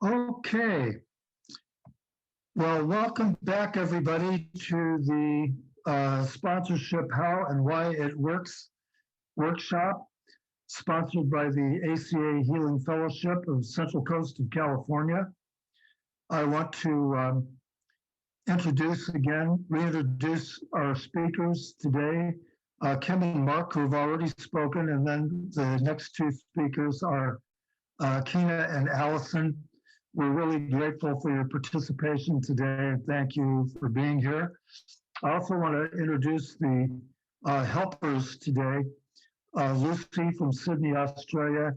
Okay. Well, welcome back, everybody, to the Sponsorship How and Why It Works workshop, sponsored by the ACA Healing Fellowship of Central Coast of California. I want to reintroduce our speakers today, Kim and Mark, who have already spoken, and then the next two speakers are Kina and Allison. We're really grateful for your participation today, and thank you for being here. I also want to introduce the helpers today, Lucy from Sydney, Australia,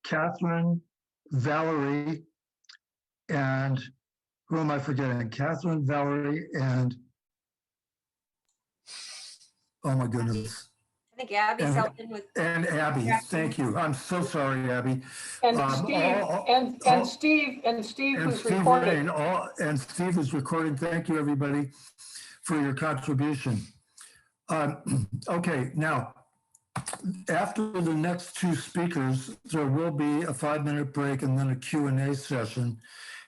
Catherine, Valerie, and who am I forgetting? Catherine, Valerie, and oh my goodness. I think Abby's helping with. And Abby, thank you. I'm so sorry, Abby. And Steve, Steve who's recording. And Steve is recording. Thank you, everybody, for your contribution. Okay, now, after the next two speakers, there will be a 5-minute break and then a Q&A session.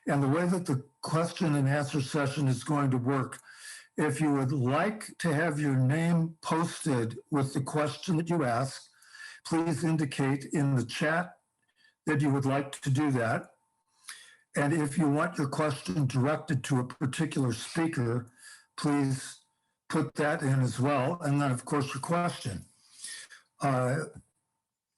And the way that the question and answer session is going to work, if you would like to have your name posted with the question that you ask, please indicate in the chat that you would like to do that. And if you want your question directed to a particular speaker, please put that in as well. And then, of course, your question.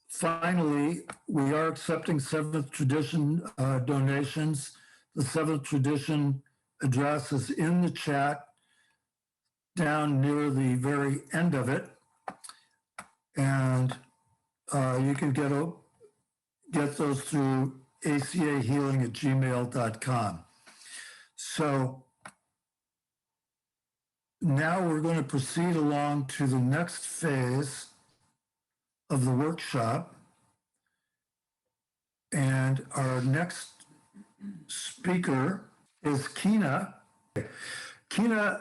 Finally, we are accepting Seventh Tradition donations. The Seventh Tradition address is in the chat down near the very end of it, and you can get those through acahealing@gmail.com. So now we're going to proceed along to the next phase of the workshop, and our next speaker is Kina. Kina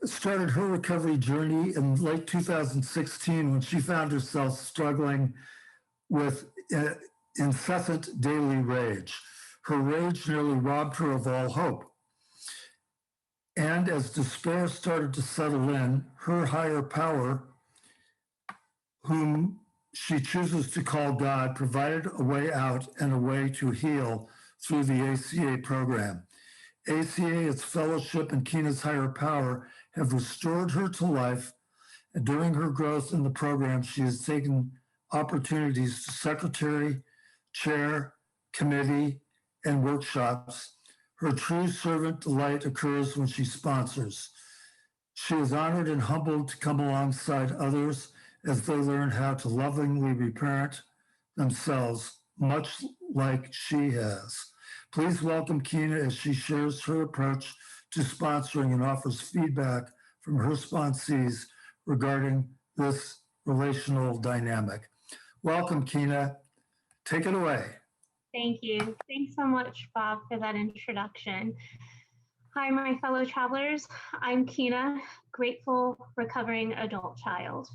started her recovery journey in late 2016 when she found herself struggling with incessant daily rage. Her rage nearly robbed her of all hope. And as despair started to settle in, her higher power, whom she chooses to call God, provided a way out and a way to heal through the ACA program. ACA, its fellowship, and Kina's higher power have restored her to life. And during her growth in the program, she has taken opportunities to secretary, chair, committee, and workshops. Her true servant delight occurs when she sponsors. She is honored and humbled to come alongside others as they learn how to lovingly reparent themselves, much like she has. Please welcome Kina as she shares her approach to sponsoring and offers feedback from her sponsees regarding this relational dynamic. Welcome, Kina. Take it away. Thank you. Thanks so much, Bob, for that introduction. Hi, my fellow travelers. I'm Kina, grateful, recovering adult child.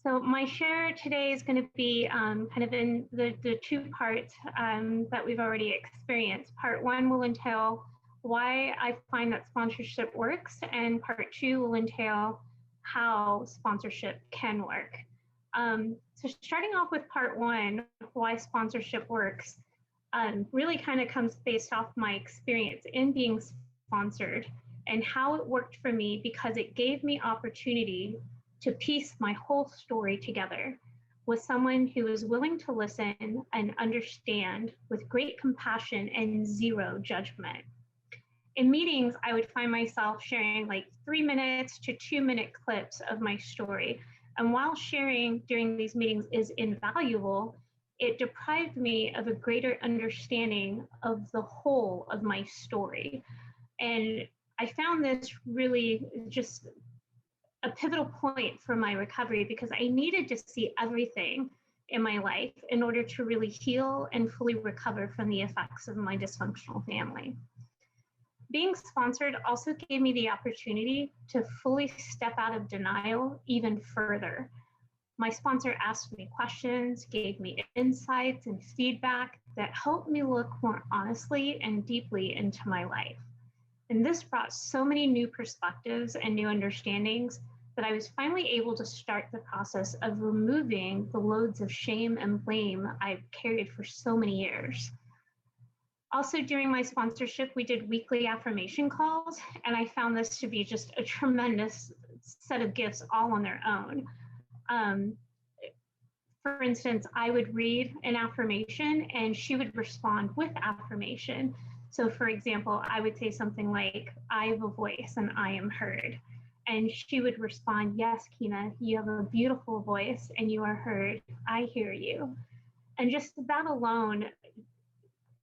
So my share today is going to be kind of in the two parts that we've already experienced. Part one will entail why I find that sponsorship works, and part two will entail how sponsorship can work. So starting off with part one, why sponsorship works, really kind of comes based off my experience in being sponsored and how it worked for me, because it gave me opportunity to piece my whole story together with someone who is willing to listen and understand with great compassion and zero judgment. In meetings, I would find myself sharing like 3 minutes to 2-minute clips of my story. And while sharing during these meetings is invaluable, it deprived me of a greater understanding of the whole of my story. And I found this really just a pivotal point for my recovery, because I needed to see everything in my life in order to really heal and fully recover from the effects of my dysfunctional family. Being sponsored also gave me the opportunity to fully step out of denial even further. My sponsor asked me questions, gave me insights and feedback that helped me look more honestly and deeply into my life. And this brought so many new perspectives and new understandings that I was finally able to start the process of removing the loads of shame and blame I've carried for so many years. Also, during my sponsorship, we did weekly affirmation calls, and I found this to be just a tremendous set of gifts all on their own. For instance, I would read an affirmation and she would respond with affirmation. So for example, I would say something like, I have a voice and I am heard. And she would respond, yes, Kina, you have a beautiful voice and you are heard. I hear you. And just that alone,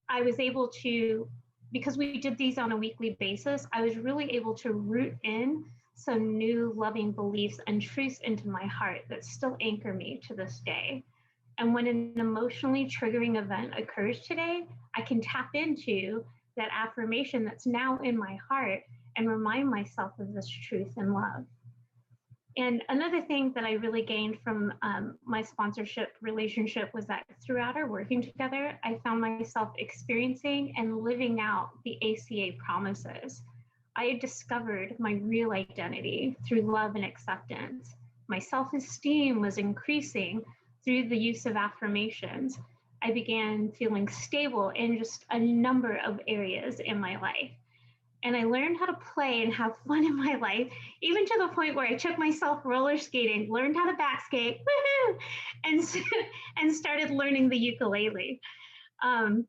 I was able to, because we did these on a weekly basis, I was really able to root in some new loving beliefs and truths into my heart that still anchor me to this day. And when an emotionally triggering event occurs today, I can tap into that affirmation that's now in my heart and remind myself of this truth and love. And another thing that I really gained from my sponsorship relationship was that throughout our working together, I found myself experiencing and living out the ACA promises. I had discovered my real identity through love and acceptance. My self-esteem was increasing through the use of affirmations. I began feeling stable in just a number of areas in my life. And I learned how to play and have fun in my life, even to the point where I took myself roller skating, learned how to backskate, and started learning the ukulele. And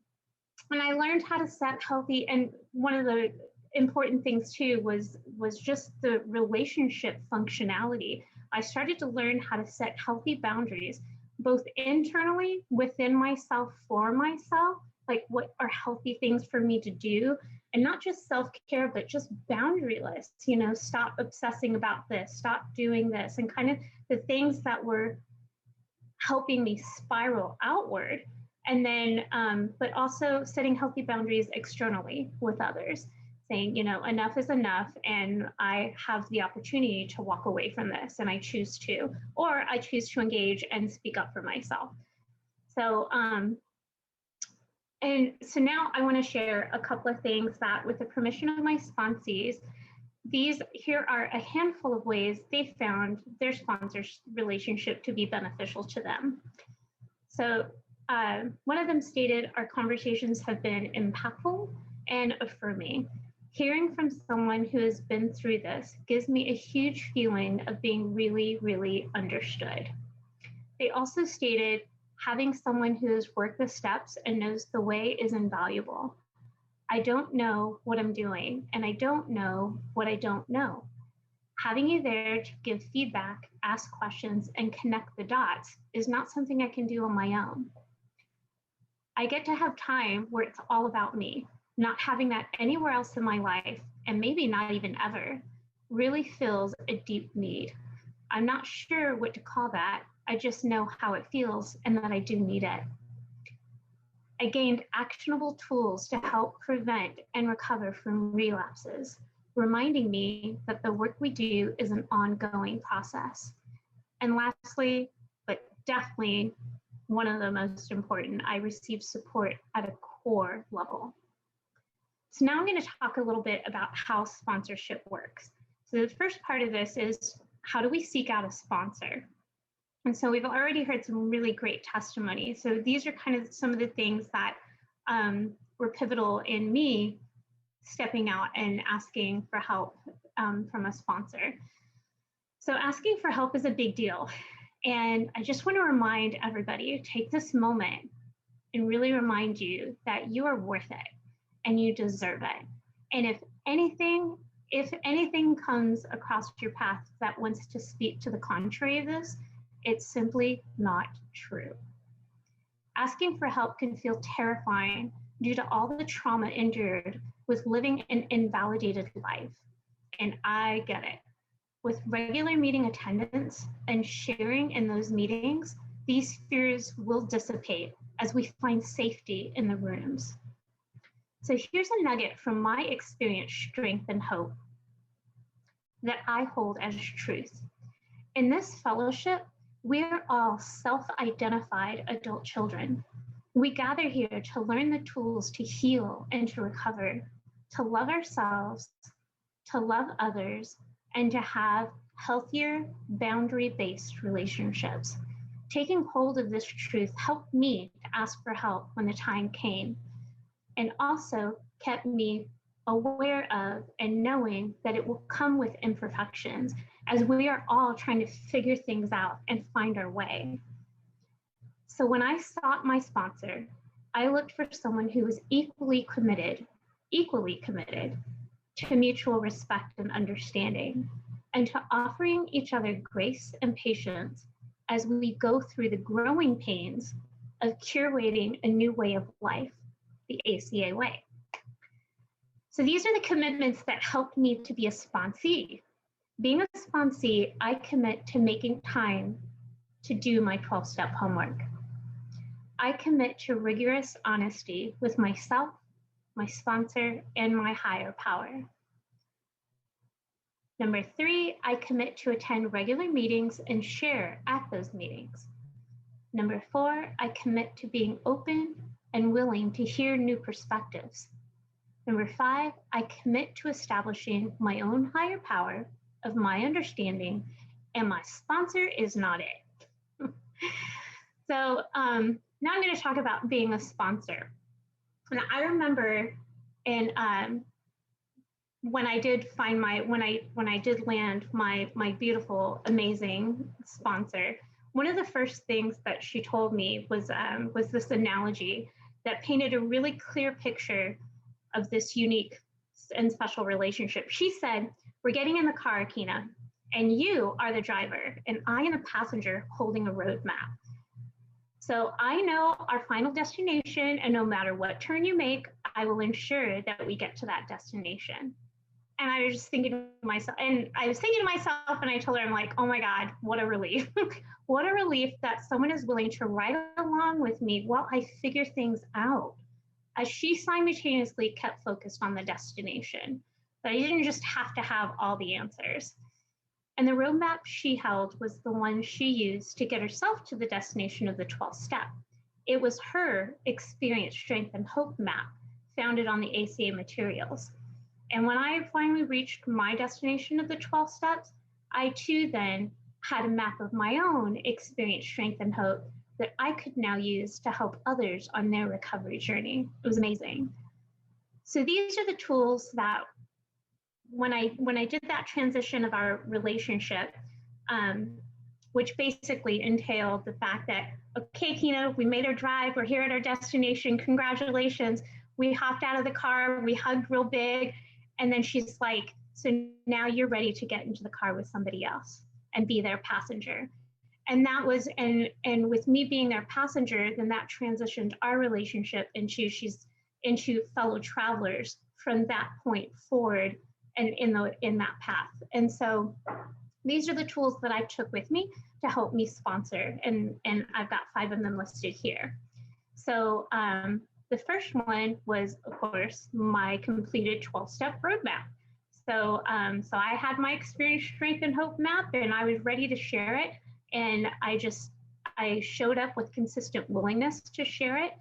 I learned how to set healthy, and one of the important things too was just the relationship functionality. I started to learn how to set healthy boundaries, both internally within myself, for myself, like what are healthy things for me to do, and not just self-care, but just boundary lists, you know, stop obsessing about this, stop doing this, and kind of the things that were helping me spiral outward. And then, but also setting healthy boundaries externally with others, saying, you know, enough is enough, and I have the opportunity to walk away from this, and I choose to, or I choose to engage and speak up for myself. So, and so now I want to share a couple of things that, with the permission of my sponsees, here are a handful of ways they found their sponsors' relationship to be beneficial to them. So one of them stated, our conversations have been impactful and affirming. Hearing from someone who has been through this gives me a huge feeling of being really, really understood. They also stated, having someone who has worked the steps and knows the way is invaluable. I don't know what I'm doing, and I don't know what I don't know. Having you there to give feedback, ask questions, and connect the dots is not something I can do on my own. I get to have time where it's all about me. Not having that anywhere else in my life, and maybe not even ever, really fills a deep need. I'm not sure what to call that. I just know how it feels and that I do need it. I gained actionable tools to help prevent and recover from relapses, reminding me that the work we do is an ongoing process. And lastly, but definitely one of the most important, I received support at a core level. So now I'm going to talk a little bit about how sponsorship works. So the first part of this is, how do we seek out a sponsor? And so we've already heard some really great testimony. So these are kind of some of the things that were pivotal in me stepping out and asking for help from a sponsor. So asking for help is a big deal. And I just want to remind everybody, take this moment and really remind you that you are worth it and you deserve it. And if anything comes across your path that wants to speak to the contrary of this, it's simply not true. Asking for help can feel terrifying due to all the trauma endured with living an invalidated life. And I get it. With regular meeting attendance and sharing in those meetings, these fears will dissipate as we find safety in the rooms. So here's a nugget from my experience, strength, and hope that I hold as truth. In this fellowship, We're all self-identified adult children. We gather here to learn the tools to heal and to recover, to love ourselves, to love others, and to have healthier, boundary-based relationships. Taking hold of this truth helped me to ask for help when the time came, and also kept me aware of and knowing that it will come with imperfections as we are all trying to figure things out and find our way. So when I sought my sponsor, I looked for someone who was equally committed to mutual respect and understanding, and to offering each other grace and patience as we go through the growing pains of curating a new way of life, the ACA way. So these are the commitments that helped me to be a sponsee. Being a sponsee, I commit to making time to do my 12-step homework. I commit to rigorous honesty with myself, my sponsor, and my higher power. Number 3, I commit to attend regular meetings and share at those meetings. Number 4, I commit to being open and willing to hear new perspectives. Number 5, I commit to establishing my own higher power of my understanding, and my sponsor is not it. So now I'm going to talk about being a sponsor. And I remember when I did find when I did land my beautiful, amazing sponsor, one of the first things that she told me was this analogy that painted a really clear picture of this unique and special relationship. She said, "We're getting in the car, Kina, and you are the driver, and I am a passenger holding a road map. So I know our final destination, and no matter what turn you make, I will ensure that we get to that destination." And I was just thinking to myself, and I told her, I'm like, oh my God, what a relief. What a relief that someone is willing to ride along with me while I figure things out, as she simultaneously kept focused on the destination. But I didn't just have to have all the answers. And the roadmap she held was the one she used to get herself to the destination of the 12th step. It was her experience, strength, and hope map founded on the ACA materials. And when I finally reached my destination of the 12 steps, I too then had a map of my own experience, strength, and hope that I could now use to help others on their recovery journey. It was amazing. So these are the tools that when I did that transition of our relationship, which basically entailed the fact that, okay, Kina, we made our drive, we're here at our destination, congratulations. We hopped out of the car, we hugged real big, and then she's like, so now you're ready to get into the car with somebody else and be their passenger. And that was, and with me being their passenger, then that transitioned our relationship into fellow travelers from that point forward and in that path. And so these are the tools that I took with me to help me sponsor, and I've got 5 of them listed here. So the first one was, of course, my completed 12-step roadmap. So I had my experience, strength, and hope map, and I was ready to share it. And I showed up with consistent willingness to share it,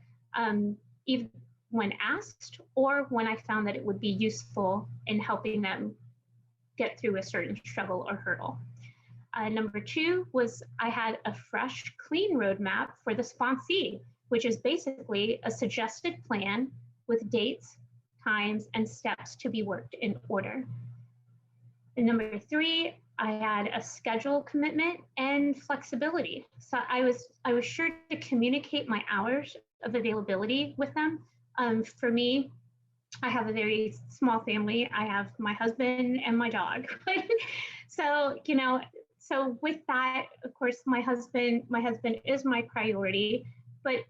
even when asked, or when I found that it would be useful in helping them get through a certain struggle or hurdle. Number 2 was I had a fresh, clean roadmap for the sponsee, which is basically a suggested plan with dates, times, and steps to be worked in order. And number 3, I had a schedule commitment and flexibility. So I was sure to communicate my hours of availability with them. For me, I have a very small family. I have my husband and my dog. So, so with that, of course, my husband is my priority, but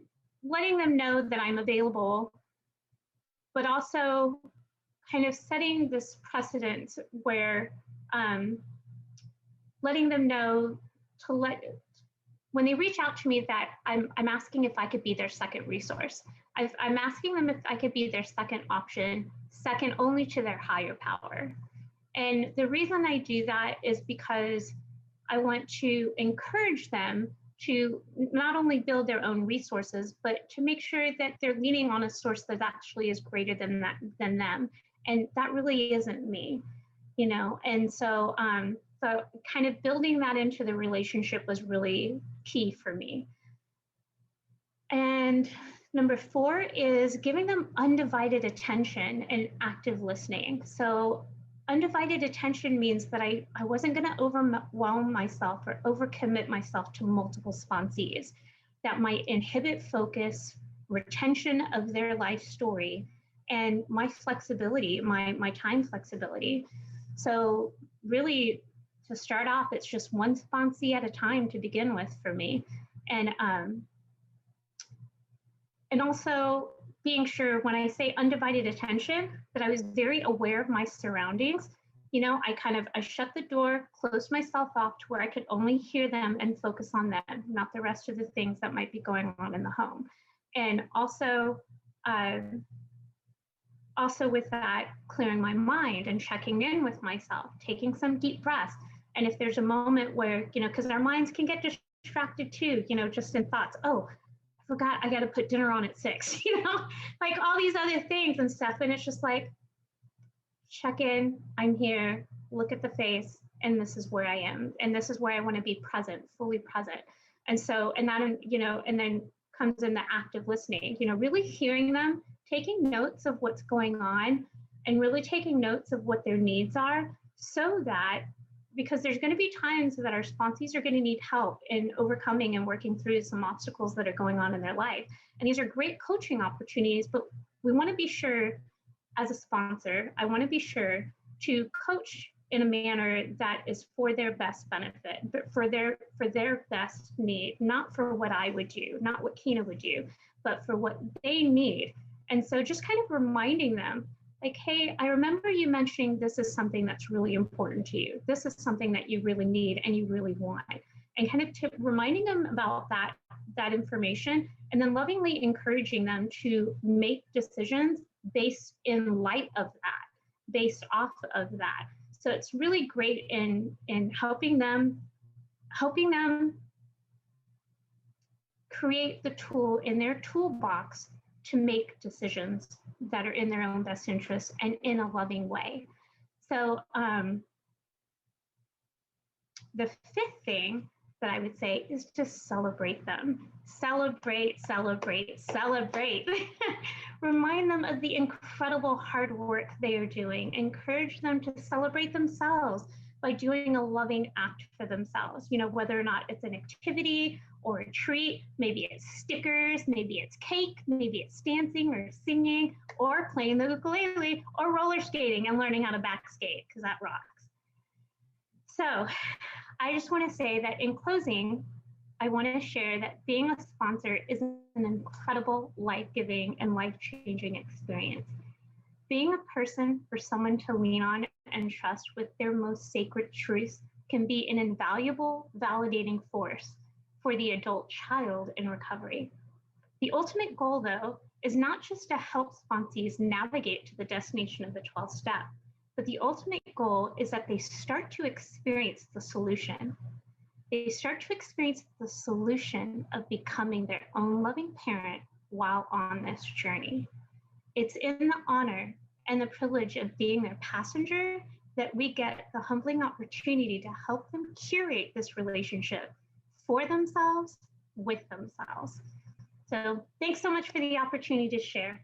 letting them know that I'm available, but also kind of setting this precedent where letting them know when they reach out to me that I'm asking if I could be their second resource. I'm asking them if I could be their second option, second only to their higher power. And the reason I do that is because I want to encourage them to not only build their own resources, but to make sure that they're leaning on a source that actually is greater than them. And that really isn't me, you know? And so, so kind of building that into the relationship was really key for me. And number 4 is giving them undivided attention and active listening. So undivided attention means that I wasn't going to overwhelm myself or overcommit myself to multiple sponsees that might inhibit focus, retention of their life story, and my flexibility, my time flexibility. So really, to start off, it's just one sponsee at a time to begin with for me. And also being sure when I say undivided attention, that I was very aware of my surroundings. You know, I shut the door, closed myself off to where I could only hear them and focus on them, not the rest of the things that might be going on in the home. And also with that, clearing my mind and checking in with myself, taking some deep breaths. And if there's a moment where, you know, because our minds can get distracted too, you know, just in thoughts, oh, I forgot I got to put dinner on at 6, you know, like all these other things and stuff. And it's just like, check in, I'm here, look at the face, and this is where I am. And this is where I want to be present, fully present. And so, and that, you know, and then comes in the active listening, you know, really hearing them, taking notes of what's going on, and really taking notes of what their needs are, so that, because there's going to be times that our sponsees are going to need help in overcoming and working through some obstacles that are going on in their life. And these are great coaching opportunities, but we want to be sure, as a sponsor, I want to be sure to coach in a manner that is for their best benefit, but for their best need, not for what I would do, not what Kina would do, but for what they need. And so just kind of reminding them, like, hey, I remember you mentioning this is something that's really important to you. This is something that you really need and you really want. And kind of reminding them about that information, and then lovingly encouraging them to make decisions based in light of that, based off of that. So it's really great in helping them create the tool in their toolbox to make decisions that are in their own best interest and in a loving way. So the 5th thing that I would say is to celebrate them. Celebrate, celebrate, celebrate. Remind them of the incredible hard work they are doing. Encourage them to celebrate themselves by doing a loving act for themselves. You know, whether or not it's an activity or a treat, maybe it's stickers, maybe it's cake, maybe it's dancing or singing or playing the ukulele or roller skating and learning how to back skate, because that rocks. So I just want to say that in closing, I want to share that being a sponsor is an incredible, life-giving and life-changing experience. Being a person for someone to lean on and trust with their most sacred truths can be an invaluable, validating force for the adult child in recovery. The ultimate goal, though, is not just to help sponsees navigate to the destination of the 12th step, but the ultimate goal is that they start to experience the solution. They start to experience the solution of becoming their own loving parent while on this journey. It's in the honor and the privilege of being their passenger that we get the humbling opportunity to help them curate this relationship for themselves, with themselves. So thanks so much for the opportunity to share.